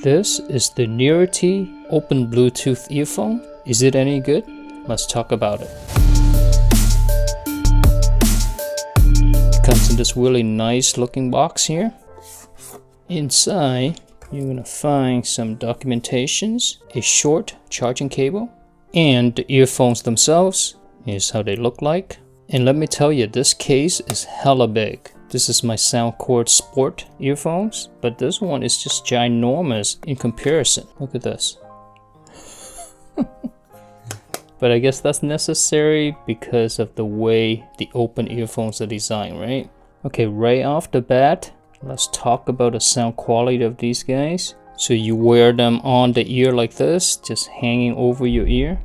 This is the Nearity Open Bluetooth earphone. Is it any good? Let's talk about it. It comes in this really nice looking box here. Inside, you're gonna find some documentations, a short charging cable, and the earphones themselves. Here's how they look like. And let me tell you, this case is hella big. This is my Soundcord Sport earphones, but this one is just ginormous in comparison. Look at this. But I guess that's necessary because of the way the open earphones are designed, right? Okay, right off the bat, let's talk about the sound quality of these guys. So you wear them on the ear like this, just hanging over your ear.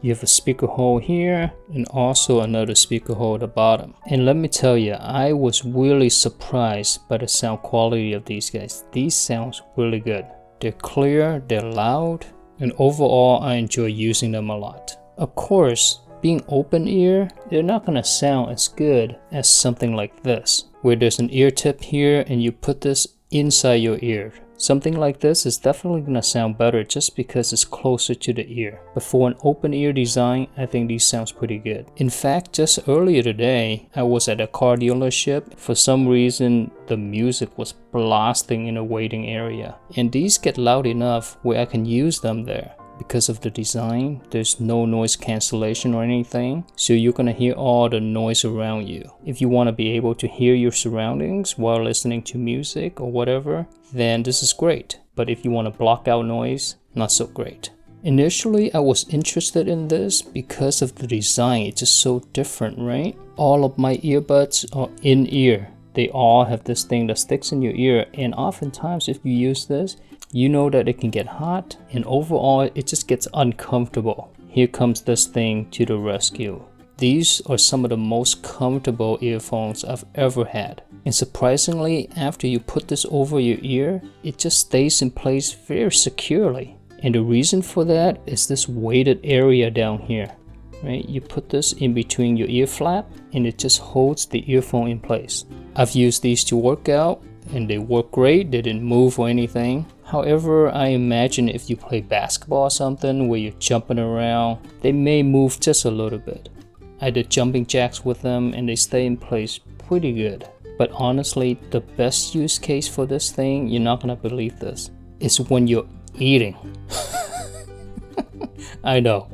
You have a speaker hole here and also another speaker hole at the bottom. And let me tell you, I was really surprised by the sound quality of these guys. These sounds really good. They're clear, they're loud, and overall I enjoy using them a lot. Of course, being open ear, they're not gonna sound as good as something like this, where there's an ear tip here and you put this inside your ear. Something like this is definitely going to sound better just because it's closer to the ear. But for an open ear design, I think these sounds pretty good. In fact, just earlier today, I was at a car dealership. For some reason, the music was blasting in a waiting area. And these get loud enough where I can use them there. Because of the design, there's no noise cancellation or anything, so you're gonna hear all the noise around you. If you want to be able to hear your surroundings while listening to music or whatever, then this is great. But if you want to block out noise, not so great. Initially, I was interested in this because of the design. It's just so different, right? All of my earbuds are in-ear. They all have this thing that sticks in your ear, and oftentimes if you use this, you know that it can get hot, and overall it just gets uncomfortable. Here comes this thing to the rescue. These are some of the most comfortable earphones I've ever had. And surprisingly, after you put this over your ear, it just stays in place very securely. And the reason for that is this weighted area down here. Right? You put this in between your ear flap and it just holds the earphone in place. I've used these to work out and they work great. They didn't move or anything. However, I imagine if you play basketball or something where you're jumping around, they may move just a little bit. I did jumping jacks with them and they stay in place pretty good. But honestly, the best use case for this thing, you're not gonna believe this, is when you're eating. I know.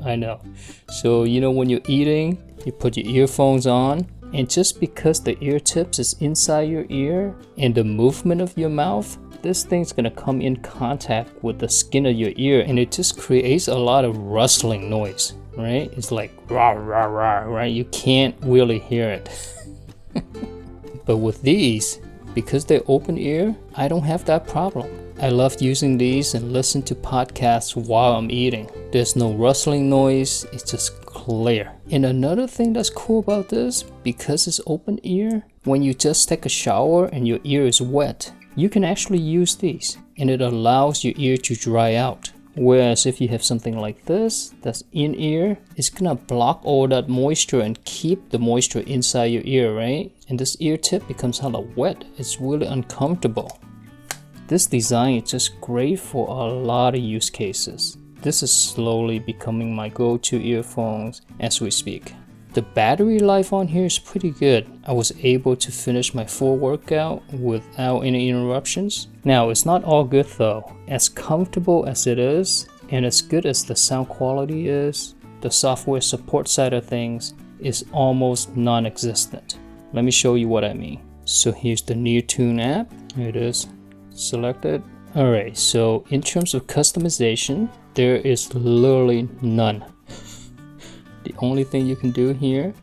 So when you're eating, you put your earphones on, and just because the ear tips is inside your ear and the movement of your mouth, this thing's gonna come in contact with the skin of your ear and it just creates a lot of rustling noise, right? It's like rah rah rah, right? You can't really hear it. But with these, because they're open ear, I don't have that problem. I love using these and listen to podcasts while I'm eating. There's no rustling noise, it's just clear. And another thing that's cool about this, because it's open ear, when you just take a shower and your ear is wet, you can actually use these and it allows your ear to dry out. Whereas if you have something like this that's in ear, it's gonna block all that moisture and keep the moisture inside your ear, right? And this ear tip becomes hella wet. It's really uncomfortable. This design is just great for a lot of use cases. This is slowly becoming my go-to earphones as we speak. The battery life on here is pretty good. I was able to finish my full workout without any interruptions. Now, it's not all good though. As comfortable as it is, and as good as the sound quality is, the software support side of things is almost non-existent. Let me show you what I mean. So here's the NearTune app. Here it is. Selected. Alright, so in terms of customization, there is literally none. The only thing you can do here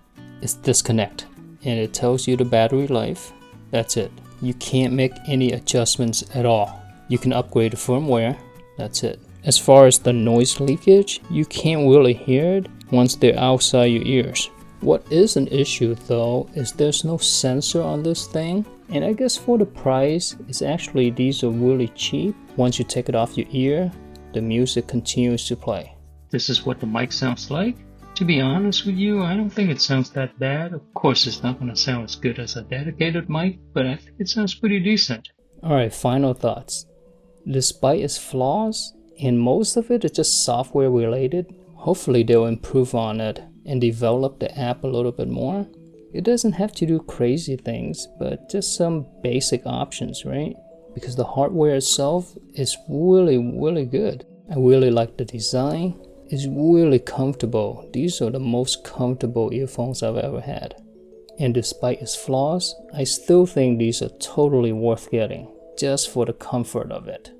is disconnect, and it tells you the battery life. That's it. You can't make any adjustments at all. You can upgrade the firmware. That's it. As far as the noise leakage, you can't really hear it once they're outside your ears. What is an issue though is there's no sensor on this thing, and I guess for the price, it's actually these are really cheap. Once you take it off your ear, the music continues to play. This is what the mic sounds like. To be honest with you, I don't think it sounds that bad. Of course, it's not going to sound as good as a dedicated mic, but I think it sounds pretty decent. Alright, final thoughts. Despite its flaws, and most of it is just software related, hopefully they'll improve on it and develop the app a little bit more. It doesn't have to do crazy things, but just some basic options, right? Because the hardware itself is really good. I really like the design. It's really comfortable. These are the most comfortable earphones I've ever had. And despite its flaws, I still think these are totally worth getting, just for the comfort of it.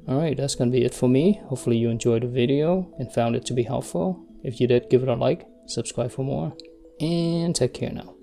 Alright, that's gonna be it for me. Hopefully you enjoyed the video and found it to be helpful. If you did, give it a like, subscribe for more, and take care now.